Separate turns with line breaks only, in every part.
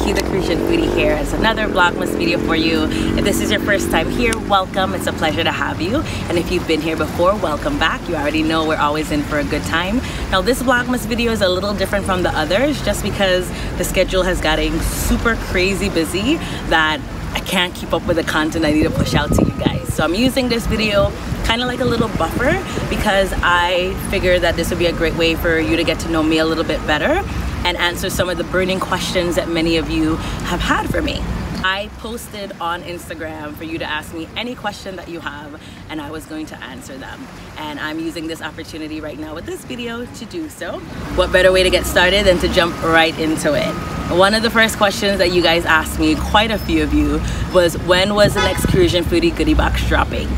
Q the Crucian Foodie here. It's another Vlogmas video for you. If this is your first time here, welcome. It's a pleasure to have you. And if you've been here before, welcome back. You already know we're always in for a good time. Now this Vlogmas video is a little different from the others just because the schedule has gotten super crazy busy that I can't keep up with the content I need to push out to you guys. So I'm using this video kind of like a little buffer because I figured that this would be a great way for you to get to know me a little bit better and answer some of the burning questions that many of you have had for me. I posted on Instagram for you to ask me any question that you have and I was going to answer them. And I'm using this opportunity right now with this video to do so. What better way to get started than to jump right into it? One of the first questions that you guys asked me, quite a few of you, was when was the next Crucian Foodie goodie box dropping?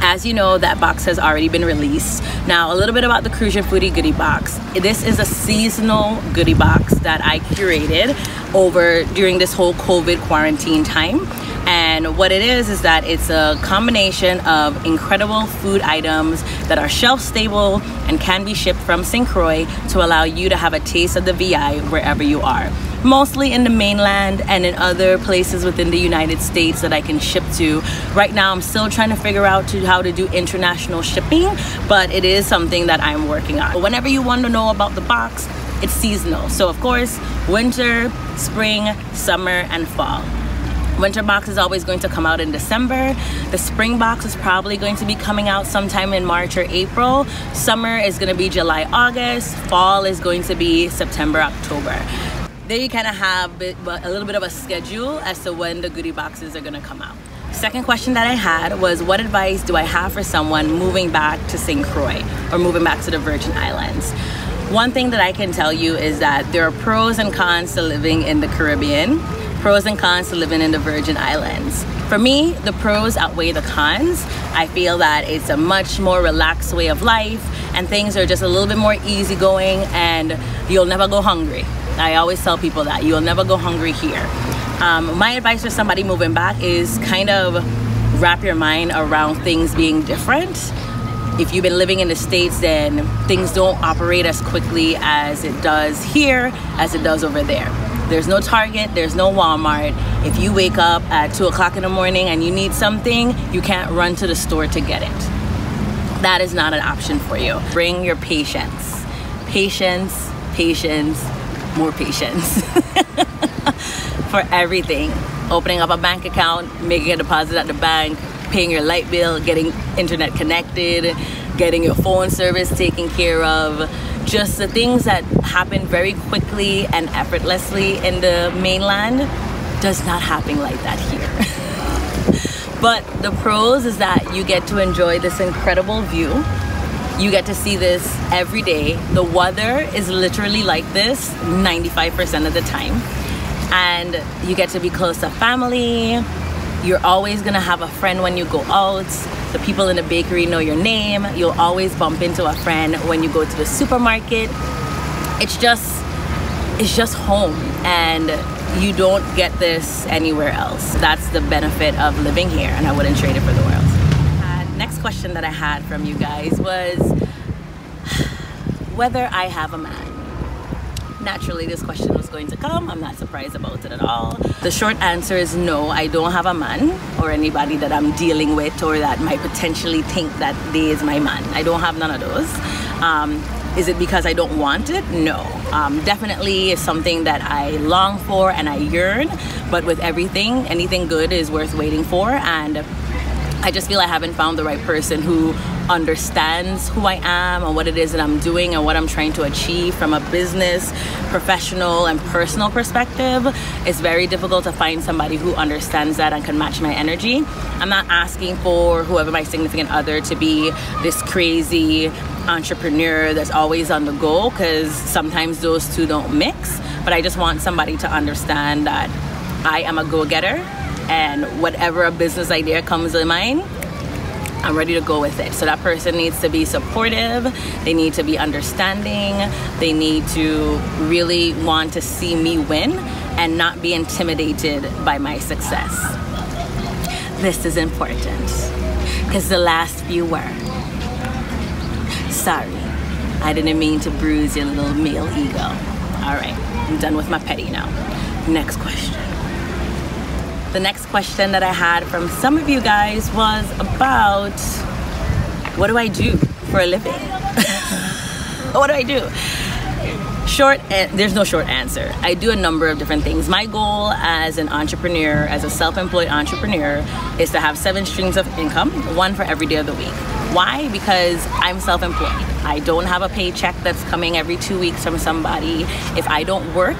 As you know, that box has already been released. Now, a little bit about the Crucian Foodie goodie box. This is a seasonal goodie box that I curated during this whole COVID quarantine time. And what it is that it's a combination of incredible food items that are shelf stable and can be shipped from St. Croix to allow you to have a taste of the VI wherever you are. Mostly in the mainland and in other places within the United States that I can ship to. Right now I'm still trying to figure out how to do international shipping, but it is something that I'm working on. Whenever you want to know about the box, it's seasonal. So of course, winter, spring, summer, and fall. Winter box is always going to come out in December. The spring box is probably going to be coming out sometime in March or April. Summer is going to be July, August. Fall is going to be September, October. There you kind of have a little bit of a schedule as to when the goodie boxes are going to come out. Second question that I had was, what advice do I have for someone moving back to St. Croix or moving back to the Virgin Islands? One thing that I can tell you is that there are pros and cons to living in the Caribbean, pros and cons to living in the Virgin Islands. For me, the pros outweigh the cons. I feel that it's a much more relaxed way of life and things are just a little bit more easygoing and you'll never go hungry. I always tell people that you'll never go hungry here. My advice for somebody moving back is kind of wrap your mind around things being different. If you've been living in the States, then things don't operate as quickly as it does here as it does over there. There's no Target, there's no Walmart. If you wake up at 2 o'clock in the morning and you need something, you can't run to the store to get it. That is not an option for you. Bring your patience. Patience, patience, more patience for everything. Opening up a bank account, making a deposit at the bank, paying your light bill, getting internet connected, getting your phone service taken care of. Just the things that happen very quickly and effortlessly in the mainland does not happen like that here. But the pros is that you get to enjoy this incredible view. You get to see this every day. The weather is literally like this 95% of the time. And you get to be close to family. You're always gonna have a friend when you go out. The people in the bakery know your name. You'll always bump into a friend when you go to the supermarket. It's just home and you don't get this anywhere else. That's the benefit of living here and I wouldn't trade it for the world. Next question that I had from you guys was whether I have a man. Naturally, this question was going to come. I'm not surprised about it at all. The short answer is no, I don't have a man or anybody that I'm dealing with or that might potentially think that they is my man. I don't have none of those. Is it because I don't want it? No. Definitely is something that I long for and I yearn, but with everything, anything good is worth waiting for, and I just feel I haven't found the right person who understands who I am and what it is that I'm doing and what I'm trying to achieve from a business, professional, and personal perspective. It's very difficult to find somebody who understands that and can match my energy. I'm not asking for whoever my significant other to be this crazy entrepreneur that's always on the go, because sometimes those two don't mix. But I just want somebody to understand that I am a go-getter, and whatever a business idea comes to mind, I'm ready to go with it. So that person needs to be supportive, they need to be understanding, they need to really want to see me win and not be intimidated by my success. This is important because the last few were. Sorry, I didn't mean to bruise your little male ego. All right, I'm done with my petty now. next question. The next question that I had from some of you guys was about, what do I do for a living? What do I do? There's no short answer. I do a number of different things. My goal as an entrepreneur, as a self-employed entrepreneur, is to have 7 streams of income, 1 for every day of the week. Why? Because I'm self-employed. I don't have a paycheck that's coming every 2 weeks from somebody. If I don't work,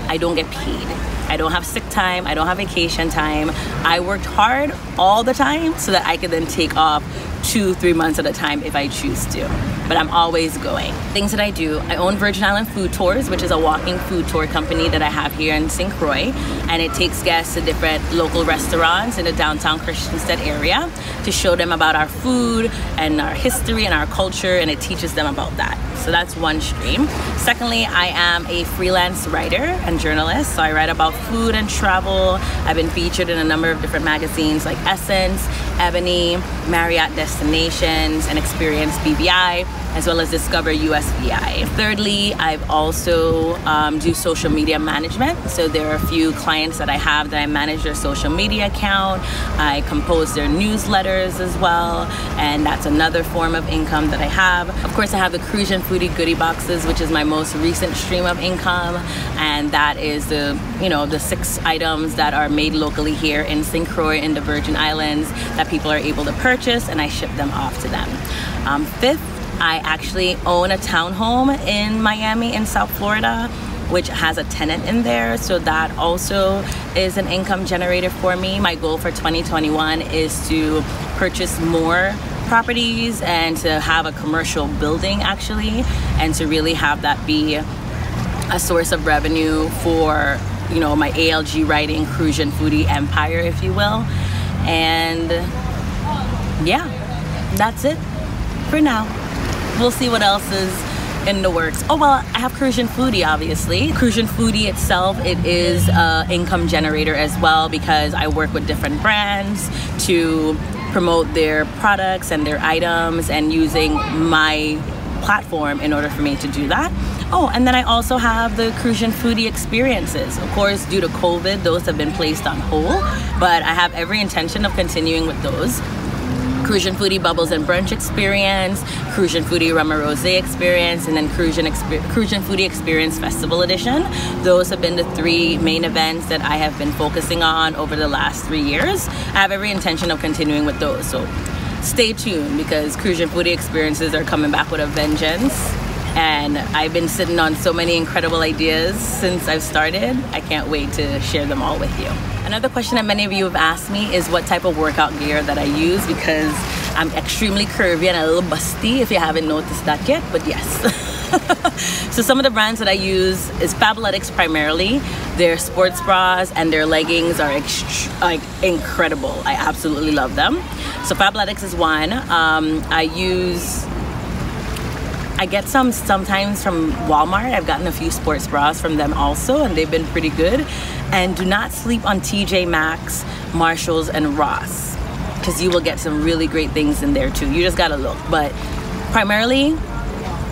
I don't get paid. I don't have sick time. I don't have vacation time. I worked hard all the time so that I could then take off 2-3 months at a time if I choose to. But I'm always going. Things that I do, I own Virgin Island Food Tours, which is a walking food tour company that I have here in St. Croix, and it takes guests to different local restaurants in the downtown Christmasinthecaribbean area to show them about our food and our history and our culture, and it teaches them about that. So that's one stream. Secondly, I am a freelance writer and journalist, so I write about food and travel. I've been featured in a number of different magazines like Essence, Ebony, Marriott Destinations, and Experience BVI, as well as Discover USVI. Thirdly, I've also do social media management. So there are a few clients that I have that I manage their social media account. I compose their newsletters as well, and that's another form of income that I have. Of course, I have the Cruise and Foodie goodie boxes, which is my most recent stream of income, and that is the 6 items that are made locally here in St. Croix in the Virgin Islands that people are able to purchase, and I ship them off to them. Fifth, I actually own a townhome in Miami in South Florida, which has a tenant in there, so that also is an income generator for me. My goal for 2021 is to purchase more properties and to have a commercial building actually, and to really have that be a source of revenue for my ALG writing, Cruise and Foodie empire, if you will. And yeah, that's it for now. We'll see what else is in the works. Oh well, I have Cruise and Foodie, obviously. Cruise and Foodie itself, it is an income generator as well, because I work with different brands to promote their products and their items, and using my platform in order for me to do that. Oh, and then I also have the Cruise and Foodie experiences. Of course, due to COVID, those have been placed on hold, but I have every intention of continuing with those. Cruise and Foodie Bubbles and Brunch Experience, Cruise and Foodie Rum and Rosé Experience, and then Cruise and Foodie Experience Festival Edition. Those have been the 3 main events that I have been focusing on over the last 3 years. I have every intention of continuing with those, so stay tuned, because Cruise and Foodie Experiences are coming back with a vengeance. And I've been sitting on so many incredible ideas since I've started. I can't wait to share them all with you. Another question that many of you have asked me is what type of workout gear that I use, because I'm extremely curvy and a little busty, if you haven't noticed that yet, but yes. So some of the brands that I use is Fabletics primarily. Their sports bras and their leggings are incredible. I absolutely love them. So Fabletics is one. I get some sometimes from Walmart. I've gotten a few sports bras from them also, and they've been pretty good. And do not sleep on TJ Maxx, Marshalls, and Ross, because you will get some really great things in there too. You just gotta look. But primarily,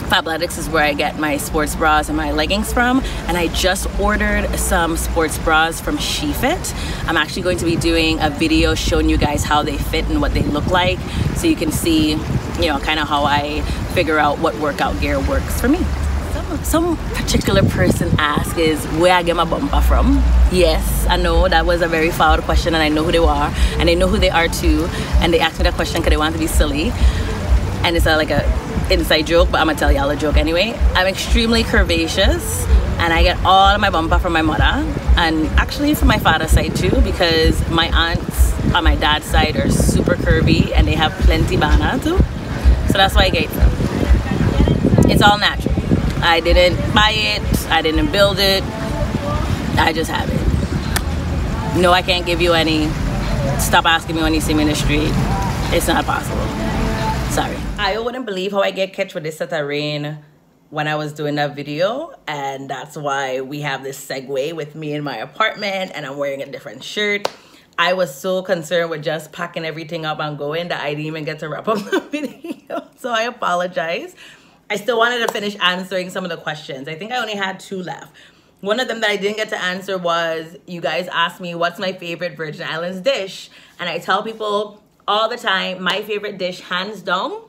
Fabletics is where I get my sports bras and my leggings from, and I just ordered some sports bras from SheFit. I'm actually going to be doing a video showing you guys how they fit and what they look like, so you can see kind of how I figure out what workout gear works for me. Some particular person asked is where I get my bumper from. Yes, I know that was a very foul question, and I know who they are, and they know who they are too, and they asked me that question because they want to be silly, and it's like a inside joke, but I'm gonna tell y'all a joke anyway. I'm extremely curvaceous, and I get all of my bumper from my mother, and actually from my father's side too, because my aunts on my dad's side are super curvy and they have plenty bana too. So that's why I get it. It's all natural. I didn't buy it, I didn't build it, I just have it. No, I can't give you any. Stop asking me when you see me in the street. It's not possible. Sorry. I wouldn't believe how I get catch with this set of rain when I was doing that video, and that's why we have this segue with me in my apartment, and I'm wearing a different shirt. I was so concerned with just packing everything up and going that I didn't even get to wrap up the video, so I apologize. I still wanted to finish answering some of the questions. I think I only had 2 left. One of them that I didn't get to answer was, you guys asked me what's my favorite Virgin Islands dish, and I tell people all the time my favorite dish hands down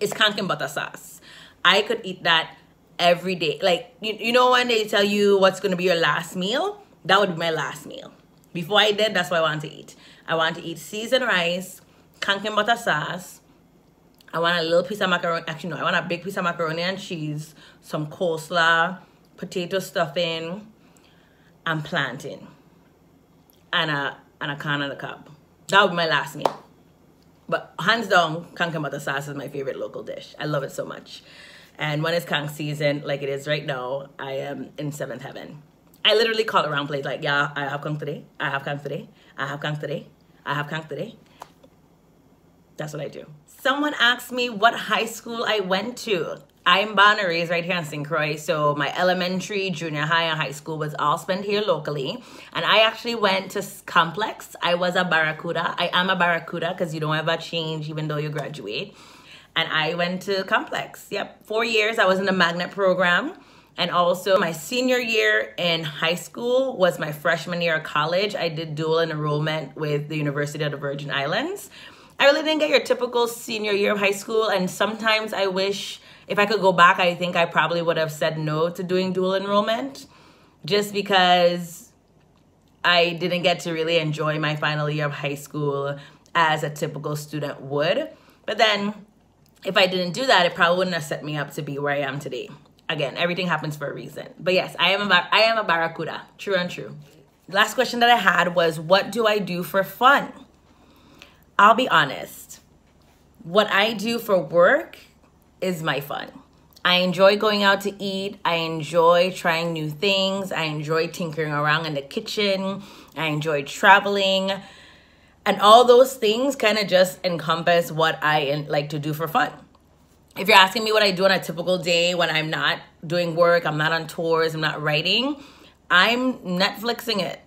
is kanken butter sauce. I could eat that every day. Like, you know when they tell you what's going to be your last meal? That would be my last meal. Before I did, that's what I want to eat. I want to eat seasoned rice, kanken butter sauce. I want a little piece of macaroni. Actually, no, I want a big piece of macaroni and cheese, some coleslaw, potato stuffing, and plantain, and a can on the cob. That would be my last meal. But hands down, kanken butter sauce is my favorite local dish. I love it so much. And when it's kank season, like it is right now, I am in seventh heaven. I literally call around places like, yeah, I have kank today. I have kank today. I have kank today. I have kank today. That's what I do. Someone asked me what high school I went to. I'm born and raised right here in St. Croix, so my elementary, junior high, and high school was all spent here locally. And I actually went to Complex. I was a Barracuda. I am a Barracuda because you don't ever change even though you graduate. And I went to Complex. Yep, 4 years. I was in the magnet program. And also my senior year in high school was my freshman year of college. I did dual enrollment with the University of the Virgin Islands. I really didn't get your typical senior year of high school, and sometimes I wish if I could go back, I think I probably would have said no to doing dual enrollment just because I didn't get to really enjoy my final year of high school as a typical student would. But then if I didn't do that, it probably wouldn't have set me up to be where I am today. Again, everything happens for a reason. But yes, I am a Barracuda, true and true. Last question that I had was, what do I do for fun? I'll be honest. What I do for work is my fun. I enjoy going out to eat. I enjoy trying new things. I enjoy tinkering around in the kitchen. I enjoy traveling. And all those things kind of just encompass what I like to do for fun. If you're asking me what I do on a typical day when I'm not doing work, I'm not on tours, I'm not writing, I'm Netflixing it.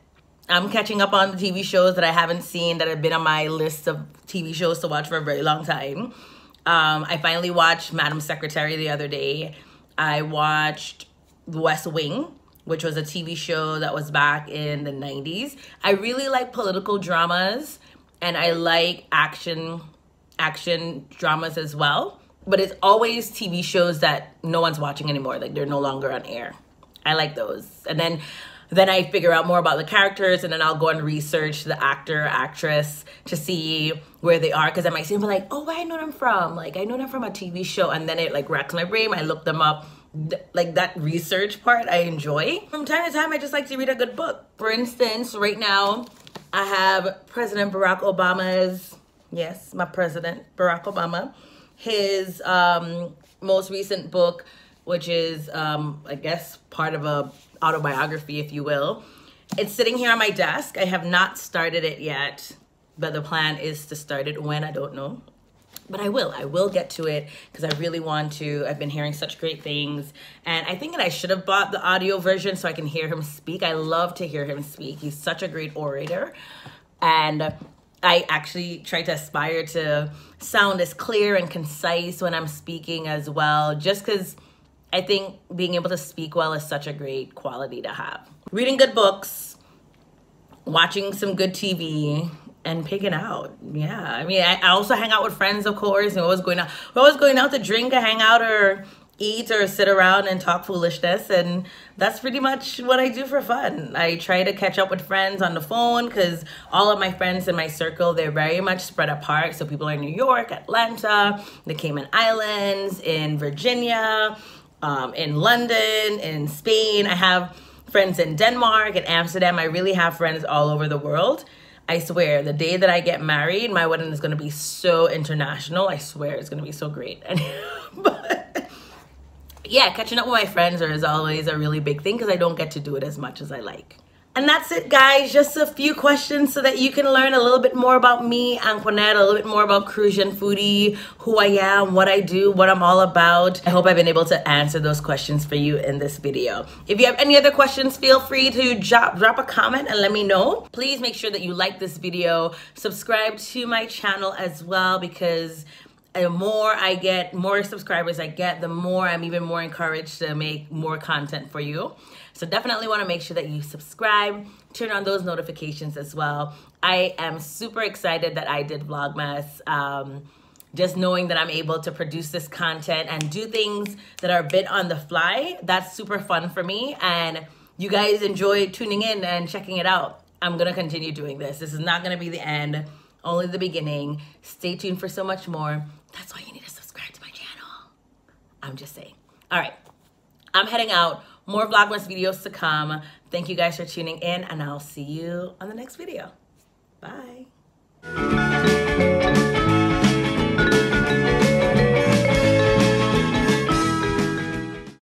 I'm catching up on the TV shows that I haven't seen that have been on my list of TV shows to watch for a very long time. I finally watched Madam Secretary the other day. I watched The West Wing, which was a TV show that was back in the 90s. I really like political dramas, and I like action dramas as well. But it's always TV shows that no one's watching anymore. Like, they're no longer on air. I like those. And then I figure out more about the characters, and then I'll go and research the actor, actress to see where they are. Because I might see them like, oh, where I know them from? Like, I know them from a TV show. And then it like racks my brain. I look them up. Like, that research part I enjoy. From time to time, I just like to read a good book. For instance, right now, I have President Barack Obama's, yes, my president, Barack Obama, his most recent book, which is, I guess, part of a autobiography, if you will. It's sitting here on my desk. I have not started it yet, but the plan is to start it when, I don't know. But I will get to it because I really want to. I've been hearing such great things. And I think that I should have bought the audio version so I can hear him speak. I love to hear him speak. He's such a great orator. And I actually try to aspire to sound as clear and concise when I'm speaking as well, just because I think being able to speak well is such a great quality to have. Reading good books, watching some good TV, and picking out. Yeah, I mean, I also hang out with friends, of course, and we're always going out to drink or hang out or eat or sit around and talk foolishness, and that's pretty much what I do for fun. I try to catch up with friends on the phone because all of my friends in my circle, they're very much spread apart. So people are in New York, Atlanta, the Cayman Islands, in Virginia, in London, in Spain. I have friends in Denmark and Amsterdam. I really have friends all over the world. I swear, the day that I get married, my wedding is going to be so international. I swear it's going to be so great. But yeah, catching up with my friends is always a really big thing because I don't get to do it as much as I like. And that's it, guys. Just a few questions so that you can learn a little bit more about me, Anquanette, a little bit more about Cruisian Foodie, who I am, what I do, what I'm all about. I hope I've been able to answer those questions for you in this video. If you have any other questions, feel free to drop a comment and let me know. Please make sure that you like this video, subscribe to my channel as well, because the more I get, more subscribers I get, the more I'm even more encouraged to make more content for you. So definitely want to make sure that you subscribe, turn on those notifications as well. I am super excited that I did Vlogmas. Just knowing that I'm able to produce this content and do things that are a bit on the fly, that's super fun for me. And you guys enjoy tuning in and checking it out. I'm going to continue doing this. This is not going to be the end, only the beginning. Stay tuned for so much more. That's why you need to subscribe to my channel. I'm just saying. All right, I'm heading out. More Vlogmas videos to come. Thank you guys for tuning in, and I'll see you on the next video. Bye.